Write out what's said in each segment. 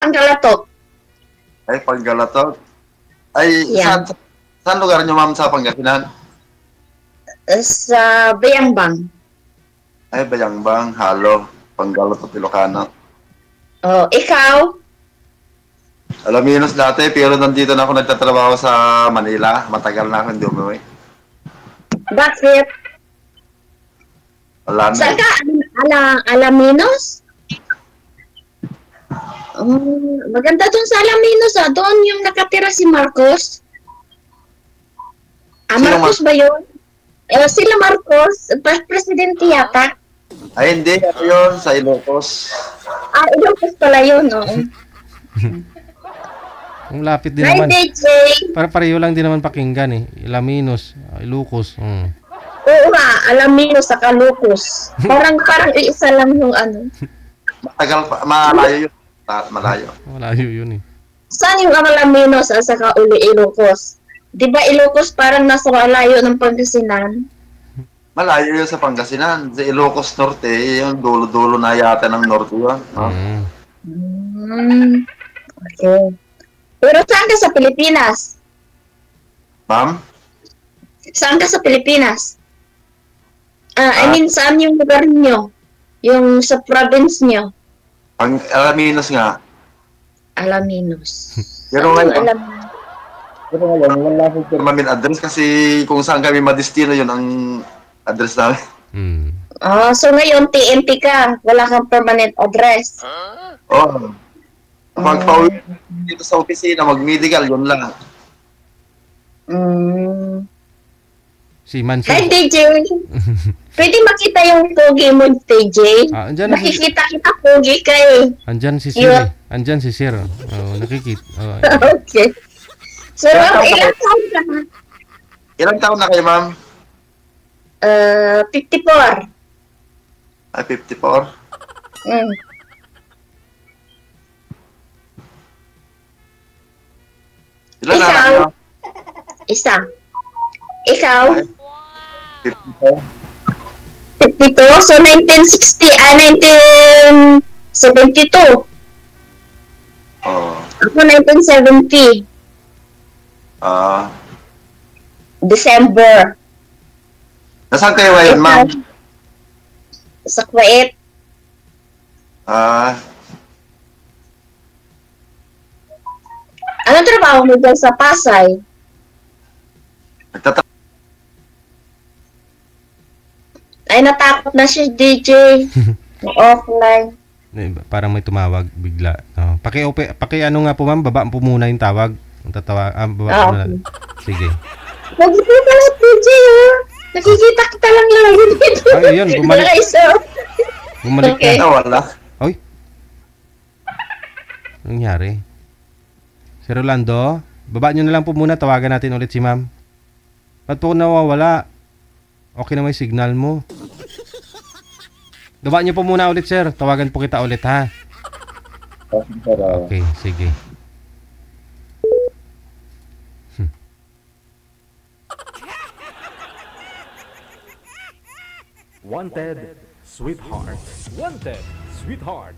Panggalatok. Ay, Panggalatok. Ay, Yeah. saan lugar nyo, ma'am, sa Pangasinan? Sa Bayambang. Ay, Bayangbang, Halo, Panggalatok, Ilocano. Oh, ikaw? Alaminos dati, pero nandito na ako nagtatrabaho sa Manila. Matagal na ako hindi umuwi. Bakit? Wala na Saan eh. ka? Alaminos? Maganda dun sa Alaminos, ah. Doon yung nakatira si Marcos. Sino Marcos ba yun? Sila Marcos, presidente yata. Ay, hindi. Ano yun? Sa Ilocos. Ilocos pala yun, no? Ang lapit din Hi, naman. DJ. Pareho lang din naman pakinggan eh. Ilaminos, Ilocos. Oo nga, Alaminos sa Lucos. Parang isa lang yung ano. Matagal pa. Malayo yun. Malayo. Malayo yun eh. Saan yung Alaminos at saka Ilocos? Di ba Ilocos parang nasa malayo ng Pangasinan? Malayo yun sa Pangasinan. Sa Ilocos Norte, yung dulo-dulo na yata ng Norte yun. No? Okay. Pero saan ka sa Pilipinas? Ma'am? Saan ka sa Pilipinas? I mean, saan yung lugar nyo? Yung sa province nyo? Alaminos nga. Alaminos. Pero ngayon, Alaminos. pero ngayon, wala akong permanent address kasi kung saan kami madestino yun ang address namin. So ngayon, TNT ka. Wala kang permanent address. Oo. Magpa-uwi dito sa opisina, mag-medical, yun lang. Si Man. Hi, DJ. Pwede makita yung pogi mo, DJ. Andyan Nakikita kita pogi ka eh. Andyan si Sir eh. Andyan si Sir. Nakikita. Okay. So, ilang taon ka na? Ilang taon na kayo, ma'am? 54. Ay, 54. Ilan na anak nyo? Isa. Ikaw? 54. 52? So, 1972. Oo. Ako, 1970. December. Nasaan kayo ngayon, ma'am? Sa Kuwait. Anong trabaho mo dyan sa Pasay? Ay, natakot na si DJ. Offline. Parang may tumawag bigla. Paki-ano nga po, ma'am, baba po muna yung tawag. Baba muna. Sige. Nagkikita lang, DJ, oh. Nakikita kita lang lagi dito. Ay, yun, bumalik. Bumalik okay. na. Wala. Oy. Anong nangyari? Si Rolando, baba nyo na lang po muna. Tawagan natin ulit si ma'am. Ba't po nawawala? Okay na may signal mo. Baba nyo po muna ulit, sir. Tawagan po kita ulit, ha? Okay, sige. Wanted, sweetheart. Wanted, sweetheart.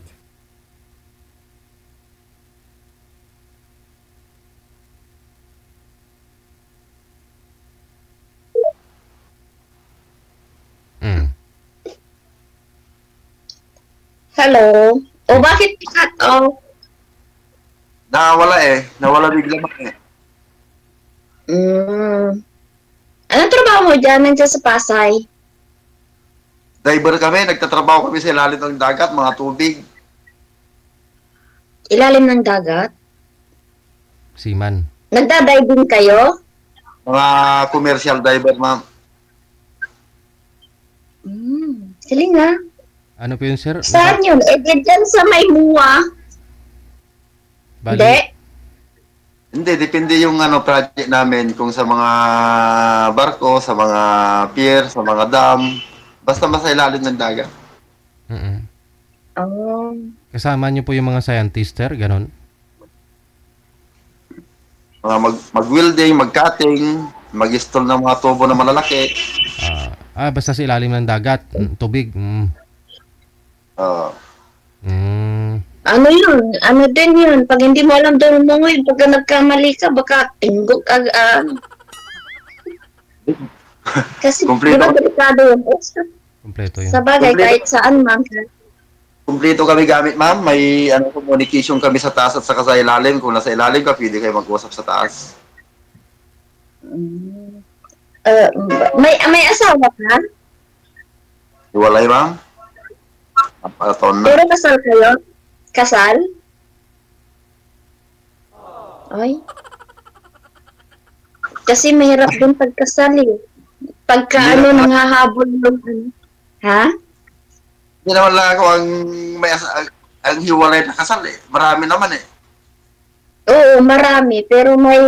Hello? O bakit cut off? Nawala eh. Nawala bigla eh. Anong trabaho mo dyan? Nandiyan sa Pasay? Diver kami. Nagtatrabaho kami sa ilalim ng dagat, mga tubig. Ilalim ng dagat? Seaman. Nagda-diving kayo? Mga commercial diver, ma'am. Galing nga. Ano po yun, sir? Saan yun? Dyan sa may muwa? Hindi, depende yung project namin kung sa mga barko, sa mga pier, sa mga dam. Basta masa ilalim ng dagat. Kasama niyo po yung mga scientist, sir? Ganon? Mga mag-welding, mag-cutting, mag-install ng mga tubo na malalaki. Basta sa ilalim ng dagat, tubig. Ano yun? Ano din yun? Pag hindi mo alam doon mo ngayon, pagka nagkamali ka, baka tinggok kasi, di Kumpleto, ba, delikado yun? Kompleto Sa yun. bagay, kumpleto, kahit saan, ma'am. kumpleto kami gamit, ma'am. May communication kami sa taas at saka sa ilalim. Kung nasa ilalim ka, pwede kayo mag-usap sa taas. Mm. May asawa ka? Iwalay, ma'am. Taon na. Pero kasal kayo? Kasal? Ay. Kasi mahirap din pagkasal eh. Pagka Hindi naman- nanghahabol yung Ha? Hindi naman lang ako ang hiwalay na kasal eh. Marami naman eh. Oo, marami. Pero may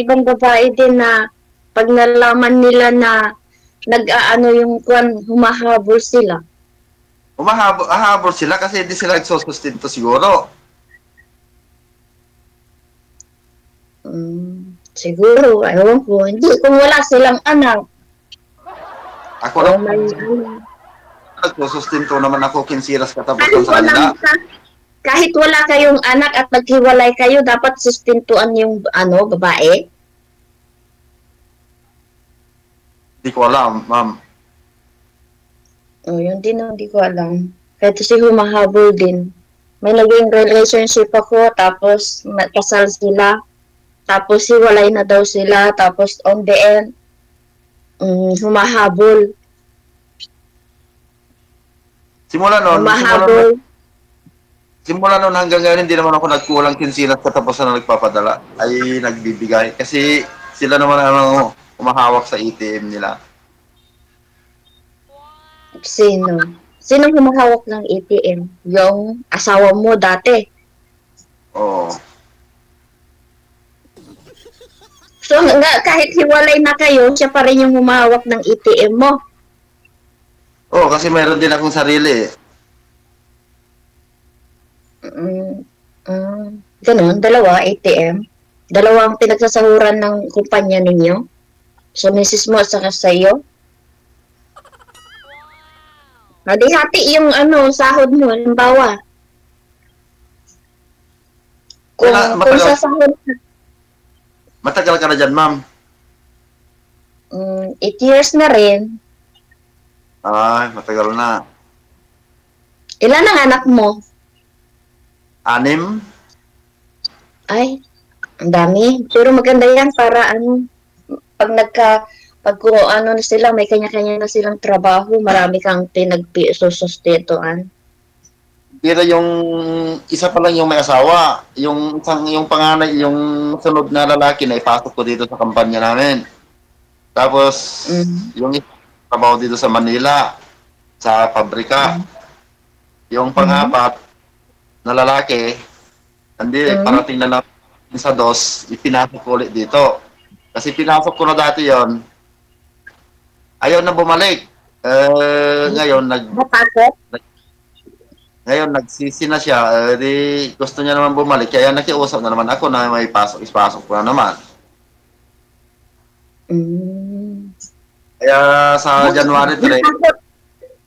ibang babae din na pag nalaman nila na nag-aano yung humahabol sila. Umahabol sila kasi hindi sila nagsusustento siguro. Siguro, ewan ko. Hindi, kung wala silang anak. Ako O na, may nagsusustento naman ako kinsiras kahit katapusan sa kanila. kahit wala kayong anak at naghiwalay kayo, dapat sustentuan yung babae. Hindi ko alam, ma'am. Yun din ang hindi ko alam. Kahit kasi humahabol din. May naging relationship ako, tapos kasal sila, tapos hiwalay na daw sila, tapos on the end, humahabol. Simula noon hanggang ngayon, hindi naman ako nagkulang kinsinas katapusan na nagpapadala. Ay nagbibigay. Kasi sila naman ang umahawak sa ATM nila. Sino? Sinong humahawak ng ATM? Yung asawa mo dati. Oo. So, kahit hiwalay na kayo, siya pa rin yung humahawak ng ATM mo. Oo, kasi mayroon din akong sarili eh. Ganon, dalawa, ATM. Dalawang pinagsasahuran ng kumpanya ninyo. So, misis mo at saka sa iyo. Hati-hati yung sahod mo, halimbawa. Kung Matagal- sasahod ka, Matagal ka na dyan, ma'am. 8 years na rin. Ay, matagal na. Ilan ang anak mo? 6? Ay, ang dami. Pero maganda yan para pag kung na sila, may kanya-kanya na silang trabaho, marami kang pinagsusustentuan. Pero yung isa pa lang yung may asawa. Yung panganay, yung sunod na lalaki na ipasok ko dito sa kampanya namin. Tapos, yung isa trabaho dito sa Manila, sa pabrika. Yung pangapat na lalaki, parating na lang sa dos, ipinasok ko ulit dito. Kasi pinasok ko na dati yon, ayaw na bumalik. Ngayon, nagsisi na siya. Di gusto niya naman bumalik. Kaya nakiusap na naman ako na may ipasok ko na naman. Kaya sa January 3,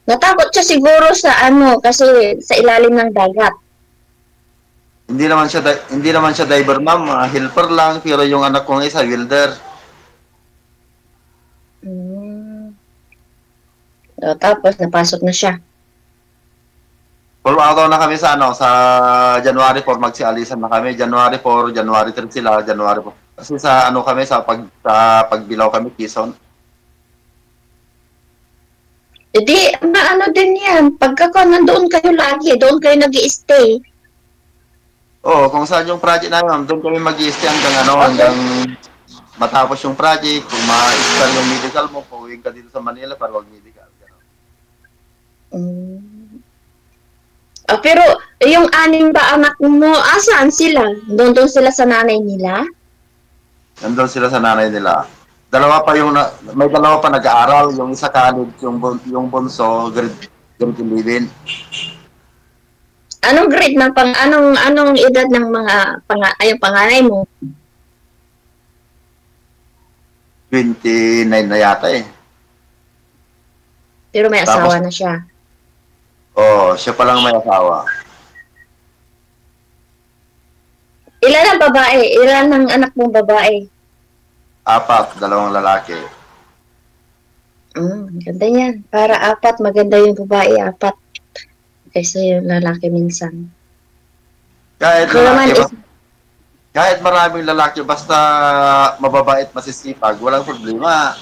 Natakot siya siguro sa kasi sa ilalim ng dagat. hindi naman siya diver, ma'am. Helper lang, pero yung anak kong isa, welder. Tapos napasok na siya. Full out na kami sa January 4 magsialisan na kami. January 4, January 3 sila, January 4. Kasi sa kami sa pagbilaw kami Quezon. Hindi, din yan. Pagka nandoon kayo lagi, doon kayo nag-i-stay. Oo, kung saan yung project namin, doon kami mag-i-stay hanggang matapos yung project. Kung ma-start yung medical mo, pauwiin ka dito sa Manila para mag-medical. Pero yung 6 ba anak mo, saan sila? Doon sila sa nanay nila? Nandun sila sa nanay nila. May dalawa pa nag-aaral, yung isa college, yung bunso, grade 11. Anong grade anong edad ng mga panganay mo? 29 na yata eh. Pero may asawa na siya. Oo, siya pa lang may asawa. Ilan ang babae? Ilan ang anak mong babae? 4, 2 lalaki. Ganda yan. Para 4, maganda yung babae, 4. Kasi yung lalaki minsan. Kahit Ako naman, lalaki, kahit maraming lalaki, basta mababait, masisipag, walang problema.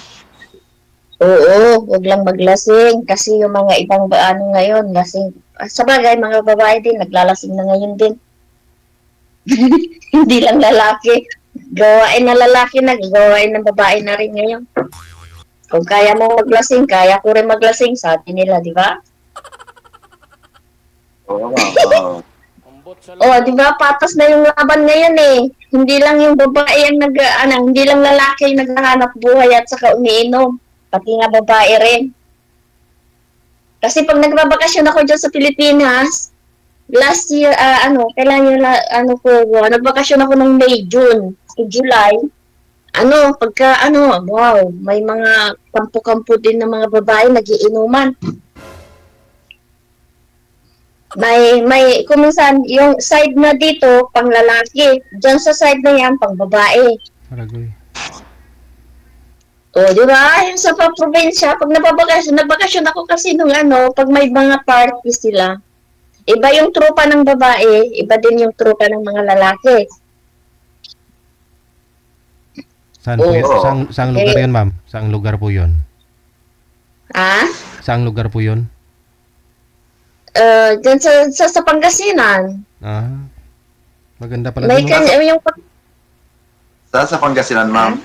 oo, huwag lang maglasing. Kasi yung mga ibang ano ngayon, lasing. Sa bagay, mga babae din, naglalasing na ngayon din. Hindi lang lalaki. Gawain na lalaki na, gawain ng babae na rin ngayon. Kung kaya mo maglasing, kaya ko rin maglasing, sabi nila, di ba? Oo, oo. Di ba? Patas na yung laban ngayon eh. Hindi lang yung babae ang hindi lang lalaki yung naghahanap buhay at saka umiinom. Pati nga babae rin. Kasi pag nagbabakasyon ako dyan sa Pilipinas, last year, kailan yung, nagbakasyon ako ng May, June, to July, wow, may mga kampo-kampo din ng mga babae nagiinuman. May kuminsan, yung side na dito, pang lalaki. Diyan sa side na yan, pang babae. Paragoy. Di ba? Yung sa probinsya, pag nagbakasyon ako kasi nung pag may mga party sila, iba yung trupa ng babae, iba din yung trupa ng mga lalaki. Saan po yun? Saang lugar yun, ma'am? Saang lugar po yun? Saang lugar po yun? Dyan sa Pangasinan. Maganda pala. May yung Saan sa Pangasinan, ma'am?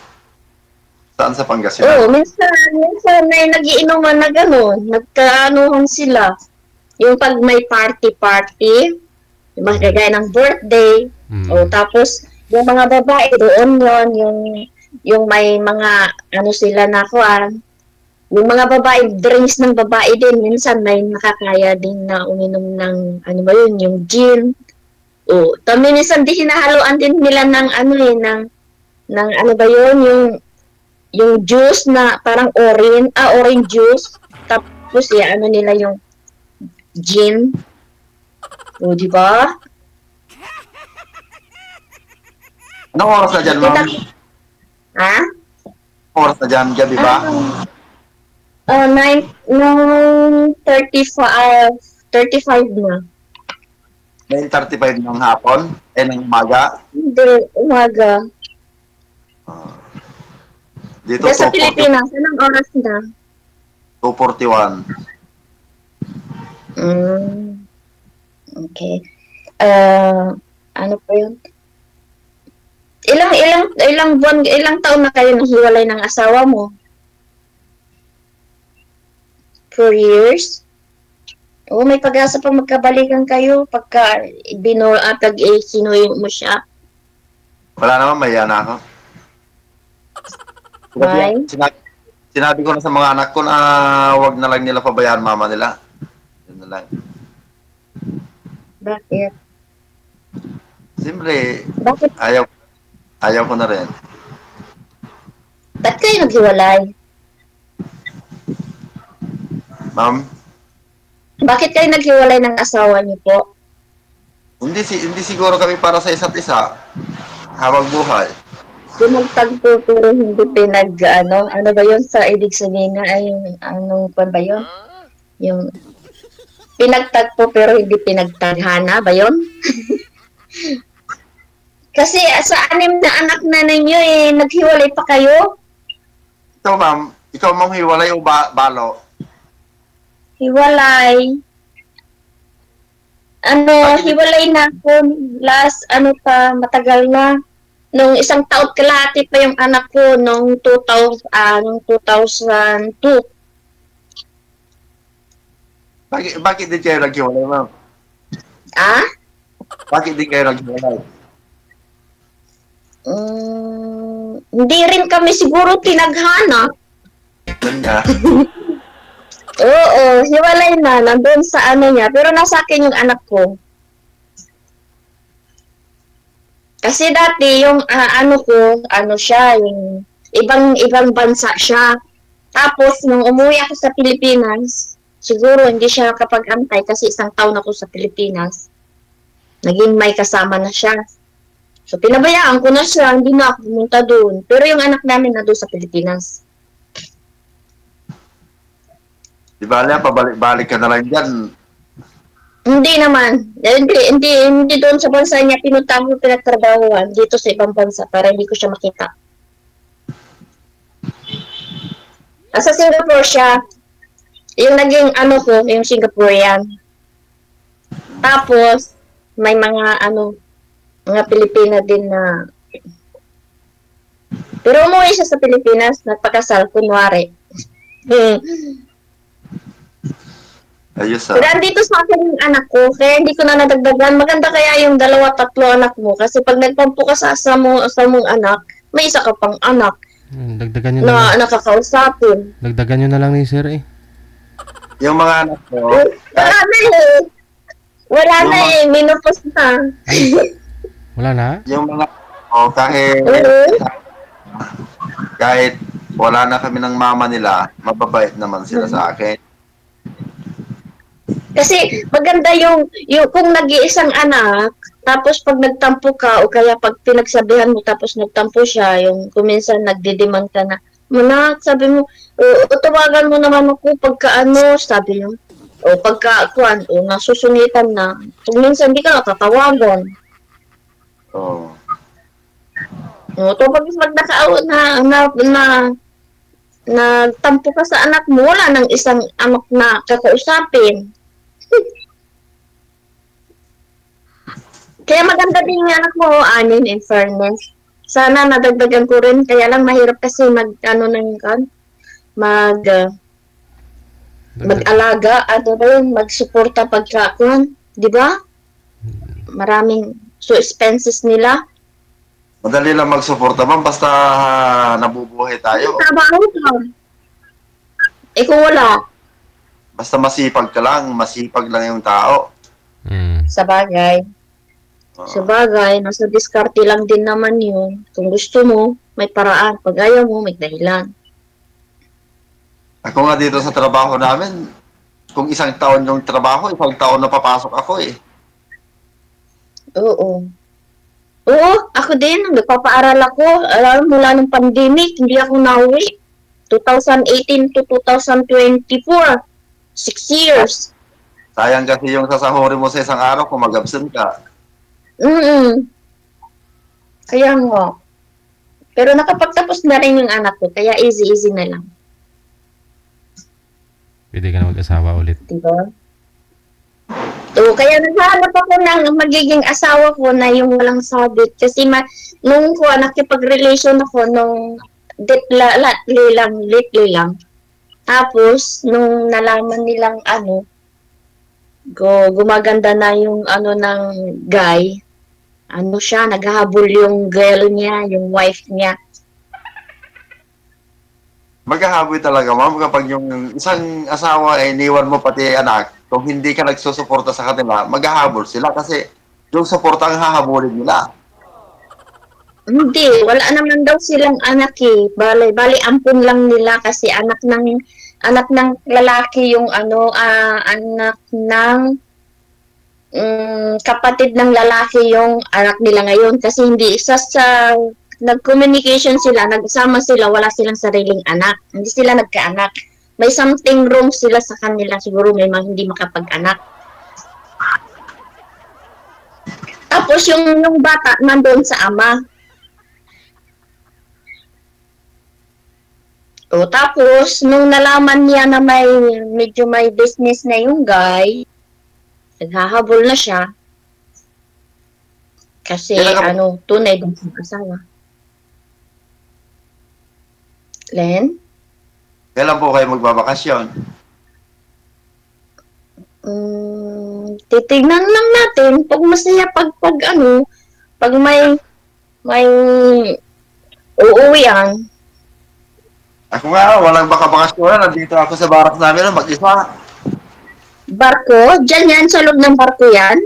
Saan sa Pangasinan? minsan ay nagiinuman na gano'n. Nagkaanuhan sila. Yung pag may party, yung mga kagaya ng birthday, tapos yung mga babae doon yung may mga sila na yung mga babae, drinks ng babae din, minsan may nakakaya din na uminom ng, yung gin. Minsan di hinahaluan din nila ng yung juice na parang orange juice. Tapos nila yung gin. Di ba? Anong oras na dyan, ma'am? Oras na dyan, gabi ba? 9:35 na. 9:35 ng hapon? Ng umaga? Hindi, umaga. Dito Sa Pilipinas, anong oras na? 2:41. Okay. Ano po yun? Ilang taon na kayo nahiwalay ng asawa mo? 4 years? May pag-asa pa magkabalikan kayo pagka sinuyo mo siya. Wala naman, maya na ako. Sinabi ko na sa mga anak ko na wag na lang nila pabayaan mama nila. Yun na lang. Bakit? Siyempre, Bakit? ayaw ko na rin. Ba't kayo naghiwalay? Ma'am? Bakit kayo naghiwalay ng asawa niyo po? Hindi siguro kami para sa isa't isa. Habang buhay. Pinagtagpo pero hindi ano ba yun sa ibig sabihin nga ay ba yun? Yung pinagtagpo pero hindi pinagtadhana ba yun? Kasi sa 6 na anak na ninyo naghiwalay pa kayo? Ito ma'am, ikaw mong hiwalay o balo? Hiwalay. Hiwalay na ako last matagal na. Nung 1 taon kalahati pa yung anak ko nung 2002. Bakit din kayo naghiwalay, ma'am? Bakit din kayo naghiwalay? Hindi rin kami siguro tinaghanap. Yan nga. Oo, hiwalay na. Nandun sa niya. Pero nasa akin yung anak ko. Kasi dati yung siya, yung ibang bansa siya. Tapos nung umuwi ako sa Pilipinas, siguro hindi siya kapag-antay kasi 1 taon ako sa Pilipinas. Naging may kasama na siya. So, pinabayaan ko na siya, hindi na ako pumunta doon. Pero yung anak namin na doon sa Pilipinas. Di ba, pabalik-balik ka na lang dyan. Hindi naman. Hindi doon sa bansa niya pinuntahan ko pinagtrabahuan. Dito sa ibang bansa para hindi ko siya makita. Sa Singapore siya. Yung naging ano ko, yung Singaporean. Tapos, may mga Pilipina din na. Pero umuwi siya sa Pilipinas, nagpakasal, kunwari. Ayos Pero andito sa akin yung anak ko, kaya hindi ko na nadagdagan. Maganda kaya yung 2-3 anak mo. Kasi pag nagpampu ka sa mong anak, may isa ka pang anak Dagdagan nyo na lang. na nakakausapin. Dagdagan nyo na lang ni Sir eh. Yung mga anak ko, Wala na eh. Wala na eh. Minupos na. Wala na? yung mga kahit Oo. kahit wala na kami ng mama nila, mababait naman sila sa akin. Kasi maganda yung kung nag-iisang anak, tapos pag nagtampo ka, o kaya pag pinagsabihan mo tapos nagtampo siya, yung kuminsan nagdidemand ka na, Manak, sabi mo, tawagan mo naman ako pagka sabi mo, o pagka, nasusungitan na. Kung minsan hindi ka natatawagan. Oo. To pag nagtampo ka sa anak mo, wala nang isang anak na kakausapin. Kaya maganda din yung anak mo, anin, in fairness. Sana nadagdagan ko rin, kaya lang mahirap kasi mag-alaga, magsuporta pagkakuan, di ba? Maraming expenses nila. Madali lang magsuporta man basta nabubuhay tayo. Trabaho ka. Kung wala, Basta masipag ka lang, masipag lang yung tao. sa bagay. Sa bagay, nasa diskarte lang din naman yun. Kung gusto mo, may paraan. Pag ayaw mo, may dahilan. Ako nga dito sa trabaho namin, kung 1 taon yung trabaho, 1 taon na papasok ako eh. Oo. Oo, ako din. Nagpapaaral ako. Alam, mula ng pandemic, hindi ako nauwi. 2018 to 2024. 6 years. Sayang kasi yung sasahurin mo sa isang araw kung mag-absent ka. Kaya nga. Pero nakapagtapos na rin yung anak ko, kaya easy-easy na lang. Pwede ka na mag-asawa ulit. Diba? Kaya naghahanap ako ng magiging asawa ko na yung walang sabit. Kasi nung nakipag-relation ako nung lately lang. Tapos, nung nalaman nilang gumaganda na yung ng guy, siya, naghahabol yung girl niya, yung wife niya. Maghahaboy talaga, ma'am, kapag yung isang asawa ay iniwan mo pati anak, kung hindi ka nagsusuporta sa kanila, maghahabol sila kasi yung suporta ang hahabulin nila. Hindi, wala naman daw silang anak eh. Bali ampun lang nila kasi anak ng lalaki yung anak ng kapatid ng lalaki yung anak nila ngayon kasi hindi isa sa nag-communication sila, nagsama sila, wala silang sariling anak. Hindi sila nagkaanak. May something wrong sila sa kanila. Siguro may hindi makapag-anak. Tapos yung bata nandun sa ama. Tapos, nung nalaman niya na medyo may business na yung guy, naghahabol na siya. Kasi, tunay din sa asawa. Len? Kailan po kayo magbabakasyon? Titignan lang natin pag masaya pag may uuwian. Ako nga, walang bakasyon. Nandito ako sa barracks namin, mag-isa. Barko? Diyan yan, sa loob ng barko yan?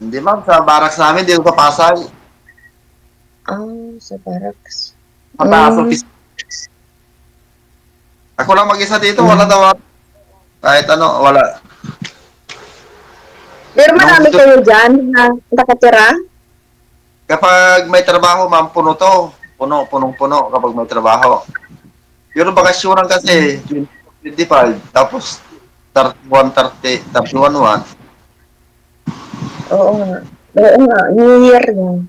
Hindi ma'am, sa barracks namin, dito sa Pasay. Sa barracks. Ako lang mag-isa dito, wala daw. Kahit wala. Pero marami kayo dyan na nakatira? Kapag may trabaho, ma'am, puno to. Punong-puno kapag may trabaho. Yung bakasyonan kasi, 25, tapos 31, 30, 31, 1. Oo nga. Oo nga. New Year nga.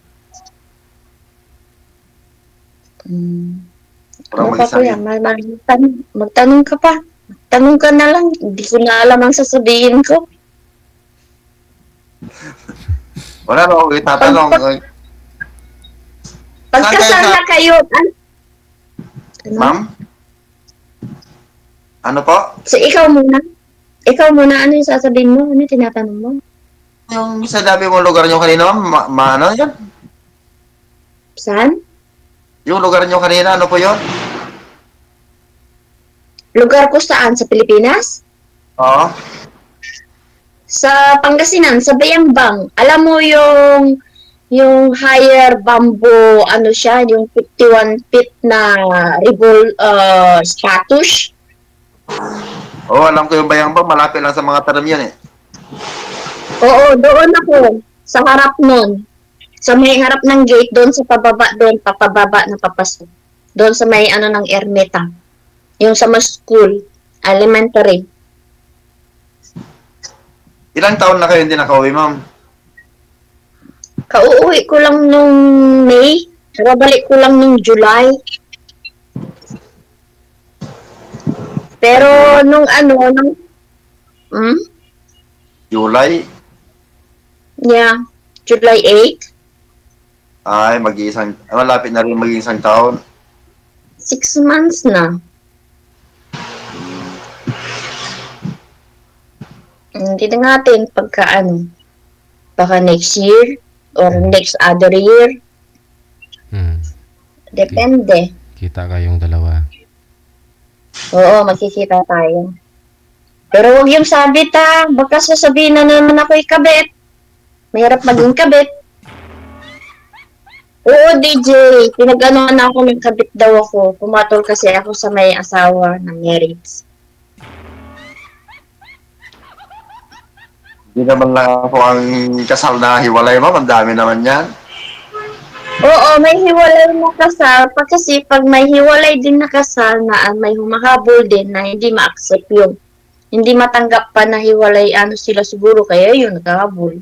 Parang Ano pa mag-isang kuya? Magtanong ka pa. Tanong ka na lang. Hindi ko na alam ang sasabihin ko. Wala na ako itatanong. Pagkasal na kayo. Ano? Ma'am? Ano po? So, ikaw muna. Ikaw muna. Ano yung sasabihin mo? Ano yung tinatanong mo? Yung sa dami mong lugar nyo kanina, ma'am, ano yan? Saan? Yung lugar nyo kanina, ano po yun? Lugar ko saan? Sa Pilipinas? Oo. Sa Pangasinan, sa Bayambang. Alam mo yung higher bamboo, ano siya, yung 51 feet na status. Oo, alam ko yung Bayambang, malapit lang sa mga taram yun eh. Oo, doon ako. Sa harap nun. Sa may harap ng gate, doon sa pababa, doon, papababa na papasok. Doon sa may ano ng Ermita. Yung sa mas school, elementary. Ilang taon na kayo hindi nakauwi, ma'am? Kauuwi ko lang nung May. Balik ko lang nung July. Pero nung July? Yeah, July 8. Ay, malapit na rin mag-iisang taon. 6 months na. Hindi na natin pagka baka next year or next other year. Depende. Kita kayong dalawa. Oo, magkikita tayo. Pero huwag yung sabit baka sasabihin na naman ako ikabit. Mahirap maging kabit. Oo, DJ. Pinag-anuhan ako ng kabit daw ako. Pumatol kasi ako sa may asawa ng marriage. Hindi naman lang ako ang kasal na hiwalay, ma'am. Ang dami naman yan. Oo, may hiwalay na kasal. Kasi pag may hiwalay din na kasal na may humahabol din na hindi ma-accept yung hindi matanggap pa na hiwalay sila siguro kaya yun naghahabol.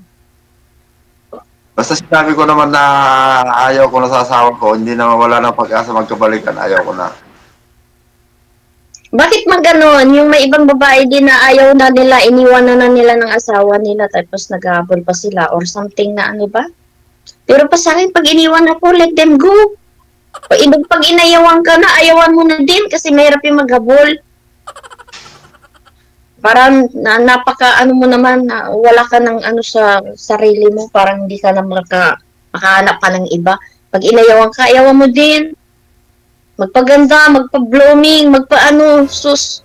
Basta sinabi ko naman na ayaw ko na sa asawa ko, hindi naman wala nang pag-asa magkabalikan, ayaw ko na. Bakit maganon? Yung may ibang babae din na ayaw na nila, iniwan na nila ng asawa nila tapos naghahabol pa sila or something na ba? Pero pa sa akin, pag iniwan ako, let them go. Pag inayawan ka na, ayawan mo na din kasi mahirap yung maghabol. Parang napaka mo naman na wala ka ng sa sarili mo, parang hindi ka na makahanap pa ng iba. Pag inayawan ka, ayawan mo din. Magpaganda, magpa-blooming, sus.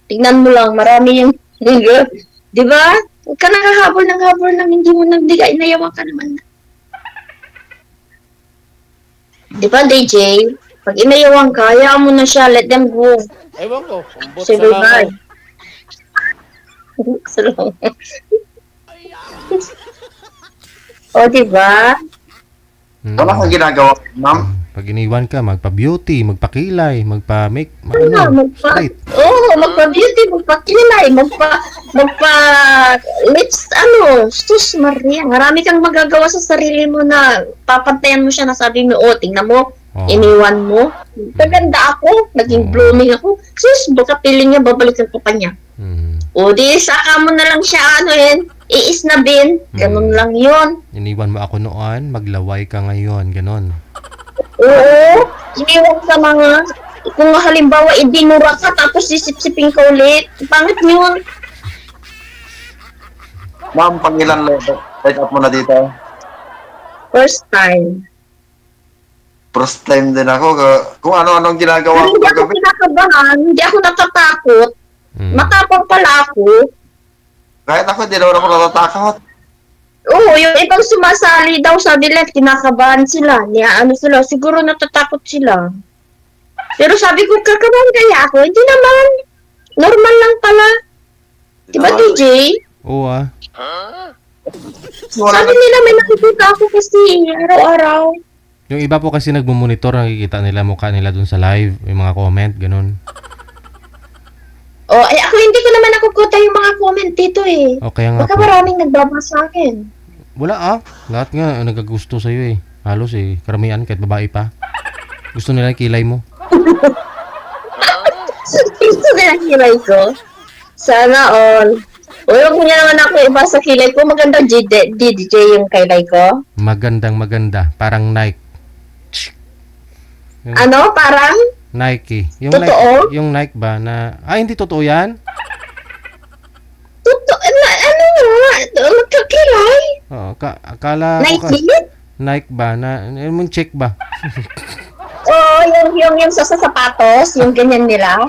Tignan mo lang, marami yung di ba? Huwag ka nakahabol ng hindi mo nagbigay, inayawan ka naman. Di ba, DJ? Pag inayawan ka, hayaan mo na siya, let them go. Ewan ko, kumbot Say sa bye-bye. langaw. O, diba? Wala kang ginagawa, ma'am. Pag iniwan ka, magpa-beauty, magpa-kilay, magpa-make, straight. Magpa-beauty, magpa-kilay, magpa-lips, sus Maria, marami kang magagawa sa sarili mo na papantayan mo siya na sabi mo, tingnan mo, iniwan mo. Kaganda ako, naging blooming ako. Sus, baka piling niya, babalikan ko pa niya. O di, saka mo na lang siya, iisnabin. Ganun lang yun. Iniwan mo ako noon, maglaway ka ngayon, ganon. Oo, iniwan sa kung halimbawa, ibinura ka, tapos sisip-sipin ka ulit. Pangit yun. Ma'am, pangilan light up mo na dito. First time. First time din ako. Kung ano-anong ginagawa ko Hindi ako kagabi. kinakabahan, hindi ako natatakot. Matapang pala ako. Kahit ako, hindi naman ako natatakot. Oo, yung ibang sumasali daw, sabi nila, kinakabahan sila. Sila, siguro natatakot sila. Pero sabi ko, kakabahan kaya ako? Hindi naman. Normal lang pala. Diba, DJ? Oo Sabi nila may nakikita ako kasi araw-araw. Yung iba po kasi nagmumonitor, nakikita nila mukha nila dun sa live, yung mga comment, ganun. Oh, ay ako hindi ko naman nakukuta yung mga comment dito eh. O kaya nga Baka po. maraming nagbabasa sa akin. Wala lahat nga nagagusto sa'yo eh. Halos eh, karamihan kahit babae pa. Gusto nila yung kilay mo. Gusto nila kilay ko. Sana all. Huwag niya naman ako iba sa kilay ko. Maganda DJ yung kilay ko. Magandang maganda, parang Nike. Ano? Parang? Nike. Yung Totoo? Nike, yung Nike ba na... hindi totoo yan? Totoo. Ano nga? Magkakilay? Oo, akala ko Nike? Nike ba na... Yung check ba? Oo, yung sa sapatos. Yung ganyan nila.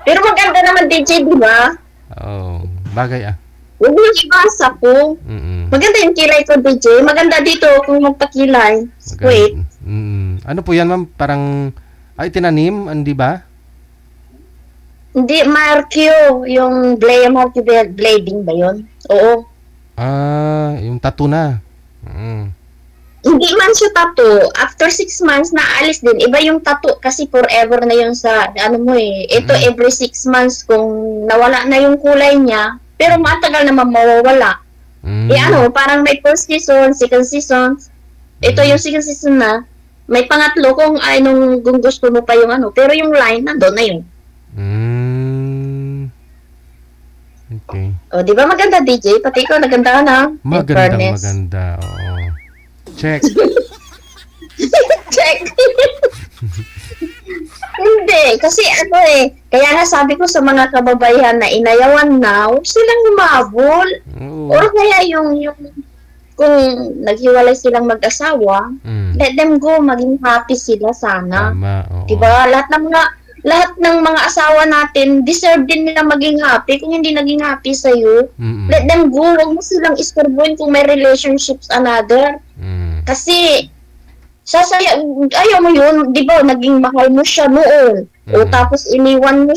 Pero maganda naman DJ, di ba? Oo, bagay Huwag mo ibasa ko. Mm-mm. Maganda yung kilay ko, DJ. Maganda dito kung magpakilay. Wait. Ano po yan, ma'am? Parang... tinanim, hindi ba? Hindi, Marquio. Yung Marquio blading ba yun? Oo. Yung tattoo na. Hindi man siya tattoo. After 6 months, naalis din. Iba yung tattoo kasi forever na yun sa, ano mo eh. Ito every 6 months kung nawala na yung kulay niya, pero matagal naman mawawala. Parang may first season, second season. Ito yung second season na. May pangatlo kung kung gusto mo pa yung pero yung line, nandun na yun. Okay. O, di ba maganda, DJ? Pati ikaw, naganda ka na. Maganda. Oo. Check. Check. Hindi, kasi kaya nga sabi ko sa mga kababaihan na inayawan na, huwag silang humabol. Or kaya yung kung naghiwalay silang mag-asawa, let them go, maging happy sila sana. Tama, oo. Diba? Lahat ng mga asawa natin, deserve din nila maging happy. Kung hindi naging happy sa'yo, let them go. Huwag mo silang istorbohin kung may relationships another. Kasi, ayaw mo yun, di ba, naging mahal mo siya noon. O tapos iniwan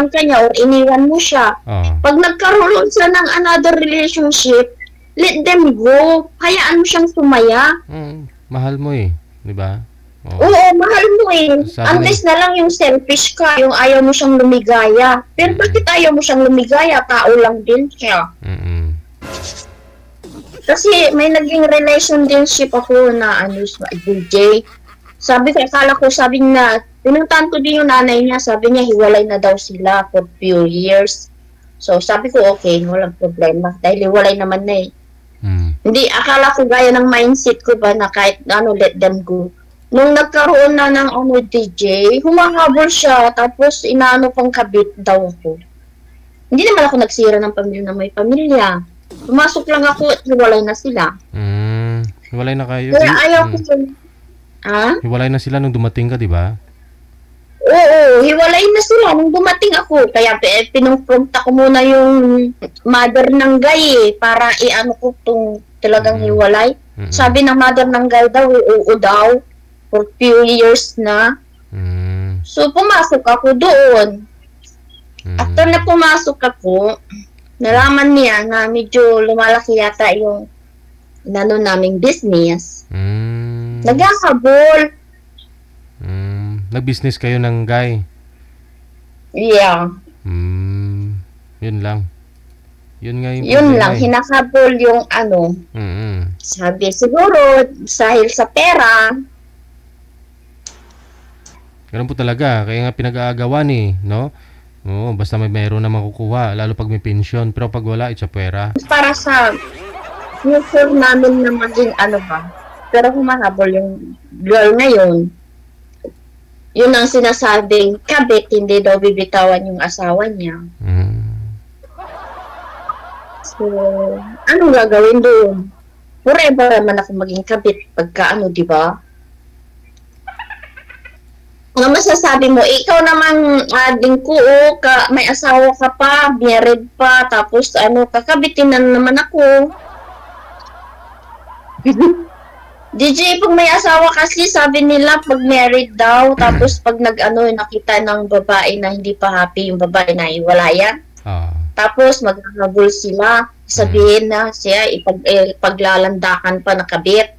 ka niya, o iniwan mo siya. Pag nagkaroon siya ng another relationship, let them go. Hayaan mo siyang sumaya. Mahal mo eh, di ba? Oo, mahal mo eh. Unless na lang yung selfish ka, yung ayaw mo siyang lumigaya. Pero bakit ayaw mo siyang lumigaya? Tao lang din siya. Kasi may naging relationship ako na DJ. Sabi niya, pinuntahan ko din yung nanay niya, sabi niya hiwalay na daw sila for few years. So sabi ko okay, walang problema dahil hiwalay naman na eh. Hindi, akala ko gaya ng mindset ko ba na kahit let them go. Nung nagkaroon na ng DJ, humahabol siya, tapos inaano pang kabit daw ako. Hindi naman ako nagsira ng pamilya na may pamilya. Pumasok lang ako at hiwalay na sila. Hiwalay na kayo? Kaya ayaw ko yun. Hiwalay na sila nung dumating ka, di ba? Oo, hiwalay na sila nung dumating ako. Kaya pinumpunta ko muna yung mother ng guy para ko itong talagang hiwalay. Sabi ng mother ng guy daw, oo daw. For few years na. So, pumasok ako doon. After na pumasok ako, nalaman niya na medyo lumalaki yata yung naming business. Naghahabol. Nag-business kayo ng guy? Yeah. Yun lang. Yun nga yun lang, hinakabol yung sabi, siguro, dahil sa pera. Ganun po talaga. Kaya nga pinag-aagawan no? Oo, basta mayroon na makukuha. Lalo pag may pension. Pero pag wala, it's a pera. Para sa future namin na maging pero humahabol yung girl na yun. Yun ang sinasabing kabit, hindi daw bibitawan yung asawa niya. So, anong gagawin doon? Forever naman ako maging kabit pagka di ba? Ano masasabi mo? Ikaw namang dingko, may asawa ka pa, married pa, tapos kakabitin na naman ako. DJ, pag may asawa kasi, sabi nila, pag married daw, tapos pag nakita ng babae na hindi pa happy yung babae na iwalayan, Tapos maghahabol sila. Sabihin na siya paglalandakan pa nakabit.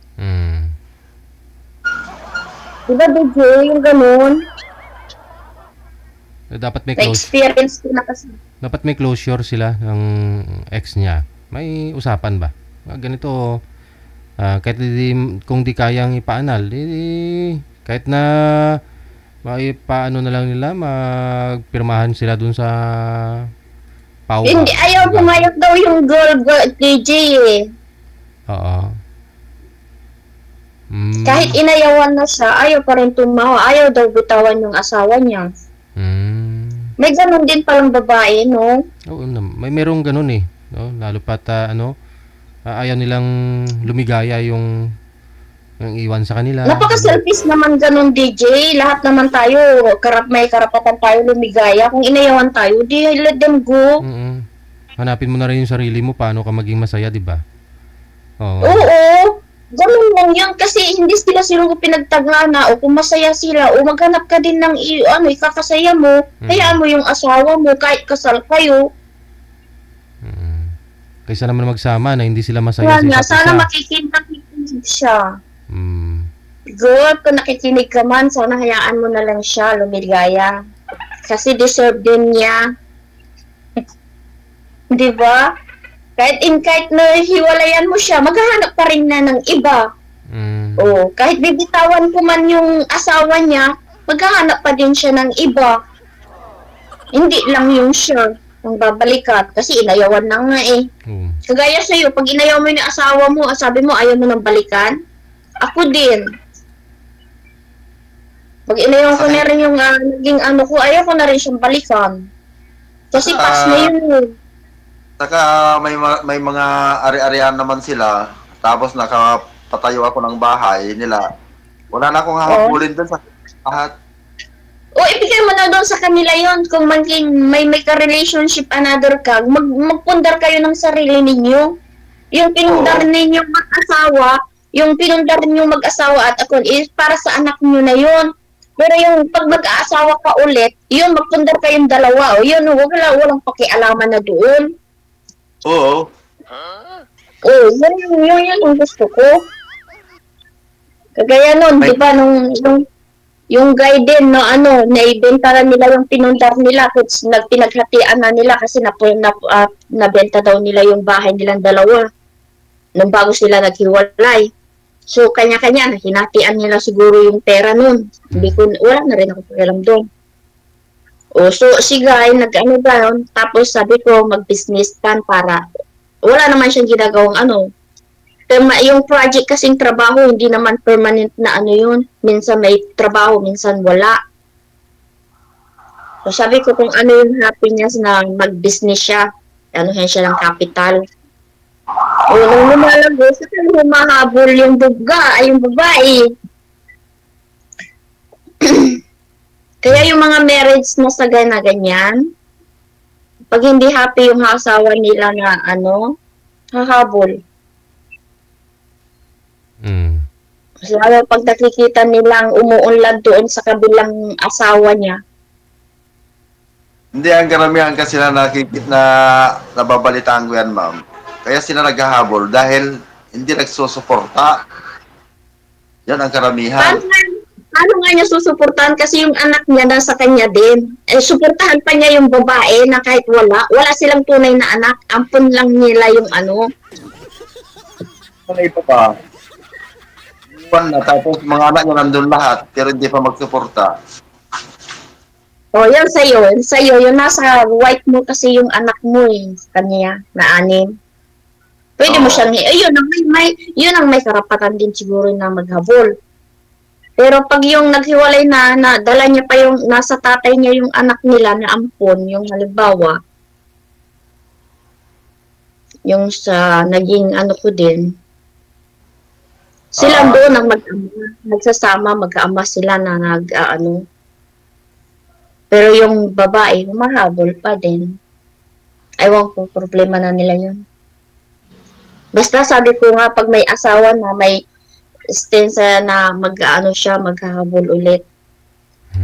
Diba, DJ, yung ganun? Dapat may Na-experience ko na kasi. Dapat may closure sila ng ex niya. May usapan ba? Ganito, kahit kung di kayang ipaanal, kahit na maipaano na lang nila, magpirmahan sila dun sa PAW. Hindi, ayaw pumayag daw yung girl DJ eh. Oo. Kahit inayawan na siya, ayaw pa rin tumawa. Ayaw daw bitawan yung asawa niya. May ganun din palang babae, no? Oo, may merong ganun eh. No? Lalo pat, ayaw nilang lumigaya yung iwan sa kanila. Napaka-selfish naman ganun, DJ. Lahat naman tayo, may karapatan tayo lumigaya. Kung inayawan tayo, let them go. Hanapin mo na rin yung sarili mo, paano ka maging masaya, di ba? Oo. Ganun lang yan kasi hindi sila pinagtagana o kung masaya sila o maghanap ka din ng ikakasaya mo, hayaan mo yung asawa mo kahit kasal kayo. Kaysa naman magsama na hindi sila masaya sa isa't isa. Sana makikinig siya. Good, kung nakikinig ka man, sana hayaan mo na lang siya lumigaya. Kasi deserve din niya. Di ba? Kahit na hiwalayan mo siya, maghahanap pa rin na ng iba. Kahit bibitawan ko man yung asawa niya, maghahanap pa din siya ng iba. Hindi lang yung siya ang babalikan kasi inayawan na nga eh. Kagaya sa'yo, pag inayaw mo yung asawa mo, sabi mo ayaw mo nang balikan, ako din. Pag inayaw ko na rin yung naging ko, ayaw ko na rin siyang balikan. Kasi pas na yun. Saka may mga ari-arian naman sila, tapos nakapatayo ako ng bahay nila. Wala na akong hahabulin doon sa lahat. Ibigay mo na doon sa kanila yon. Kung may ka-relationship another ka, magpundar kayo ng sarili ninyo. Yung pinundar ninyo mag-asawa, at ako is para sa anak nyo na yon. Pero yung pag mag-aasawa ka ulit, yun, magpundar kayong dalawa. Yun, walang pakialaman na doon. Oo. Yun yung gusto ko. Kagaya nun, di ba, yung guy din, naibenta na nila yung pinundar nila, pinaghatian na nila kasi nabenta daw nila yung bahay nilang dalawa nung bago sila naghiwalay. So, kanya-kanya, hinatian nila siguro yung pera nun. Wala na rin ako pakialam doon. So si guy, tapos sabi ko, mag-business plan para, wala naman siyang ginagawang Pero yung project kasing trabaho, hindi naman permanent na yun. Minsan may trabaho, minsan wala. So sabi ko kung ano yung happiness na mag-business siya, siya ng capital. Nung lumalago, humahabol yung babae. Kaya yung mga marriage na sa ganyan, pag hindi happy yung asawa nila na hahabol. Lalo pag nakikita nilang umuunlad doon sa kabilang asawa niya. Hindi, ang karamihan kasi na nababalitaan ko yan, ma'am. Kaya sila naghahabol dahil hindi nagsusuporta. Yan ang karamihan. Paano nga niya susuportahan kasi yung anak niya nasa kanya din. Suportahan pa niya yung babae na kahit wala silang tunay na anak. Ampun lang nila yung Ano iba pa? Na, tapos mga anak niya nandun lahat pero hindi pa magsuporta. Yan sa'yo. Yung nasa white mo kasi yung anak mo kanya na 6. Pwede mo siyang, yun ang may karapatan din siguro na maghabol. Pero pag yung naghiwalay na dala niya pa yung nasa tatay niya yung anak nila na ampon, yung halimbawa, yung sa naging ko din, sila doon ang nagsasama, mag-aama sila na Pero yung babae, humahabol pa din. Ewan ko, problema na nila yun. Basta sabi ko nga, pag may asawa na may stensa na maghahabol ulit.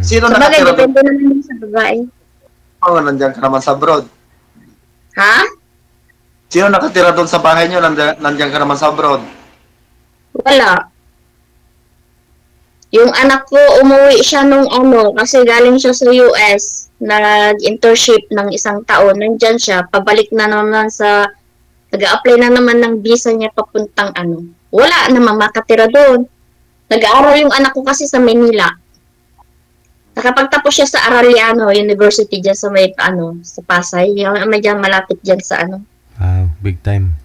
Sino nakatira? Depende naman sa babae. Nandiyan ka naman sa abroad. Ha? Sino nakatira doon sa bahay nyo? Nandiyan ka naman sa abroad. Wala. Yung anak ko, umuwi siya nung kasi galing siya sa US. Nag-internship ng 1 taon. Nandyan siya. Pabalik na naman nag-a-apply na naman ng visa niya papuntang Wala naman makatira doon. Nag-aaral yung anak ko kasi sa Manila. Nakapagtapos siya sa Arellano University dyan sa may, sa Pasay. Yung may dyan malapit dyan sa Wow, big time.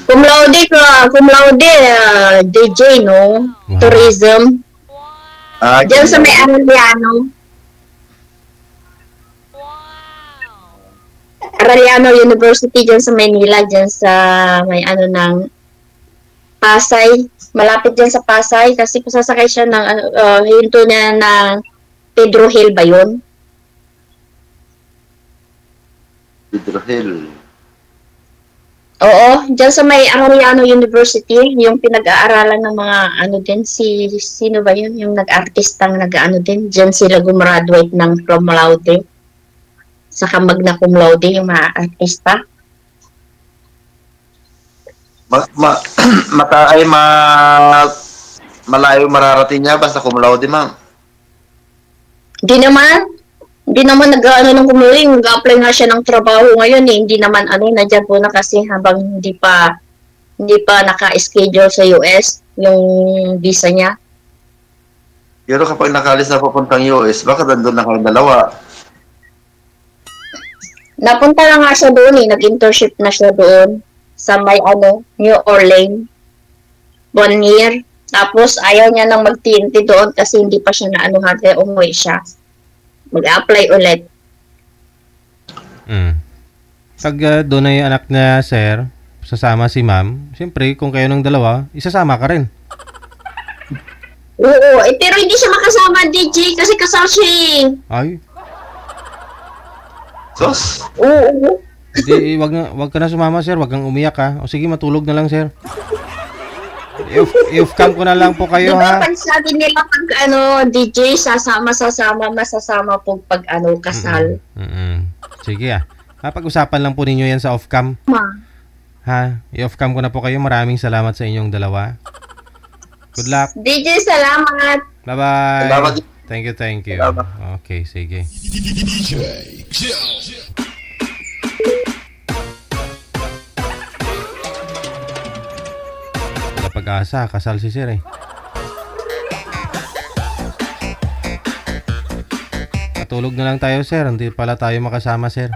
Cum laude, DJ, no? Wow. Tourism. Diyan sa may Arellano University dyan sa Manila, dyan sa may ng Pasay. Malapit dyan sa Pasay kasi pasasakay siya ng hinto niya ng Pedro Hill ba yun? Pedro Hill. Oo, dyan sa may Arellano University, yung pinag-aaralan ng mga din, sino ba yun? Yung nag-artistang din, dyan sila gumraduate ng cum laude. Saka magna cum laude yung mga artista. Malayo mararating niya basta cum laude, ma'am. Di naman ng kumuling, nag-apply nga siya ng trabaho ngayon eh. Hindi naman nandiyan po na kasi habang hindi pa naka-schedule sa US yung visa niya. Pero kapag nakalis na papuntang US, baka nandun na kayong dalawa. Napunta na nga siya doon eh, nag-internship na siya doon sa may New Orleans. 1 year. Tapos ayaw niya nang mag-TNT doon kasi hindi pa siya kaya umuwi siya. Mag-apply ulit. Pag doon na yung anak na sir, sasama si ma'am, siyempre kung kayo ng dalawa, isasama ka rin. Oo, pero hindi siya makasama, DJ, kasi kasal siya eh. Ay, Sos? Oo. hindi, wag ka na sumama sir, wag kang umiyak ha. O sige, matulog na lang sir. I-off-cam ko na lang po kayo ha. Diba sabi nila pag DJ, masasama po pag kasal. Sige pag-usapan lang po ninyo yan sa off-cam. Ha? I-off-cam ko na po kayo. Maraming salamat sa inyong dalawa. Good luck. DJ, salamat. Bye-bye. Salamat. Thank you. Salamat. Okay, sige. Pag-asa, kasal si sir eh. Matulog na lang tayo sir, hindi pala tayo makasama sir.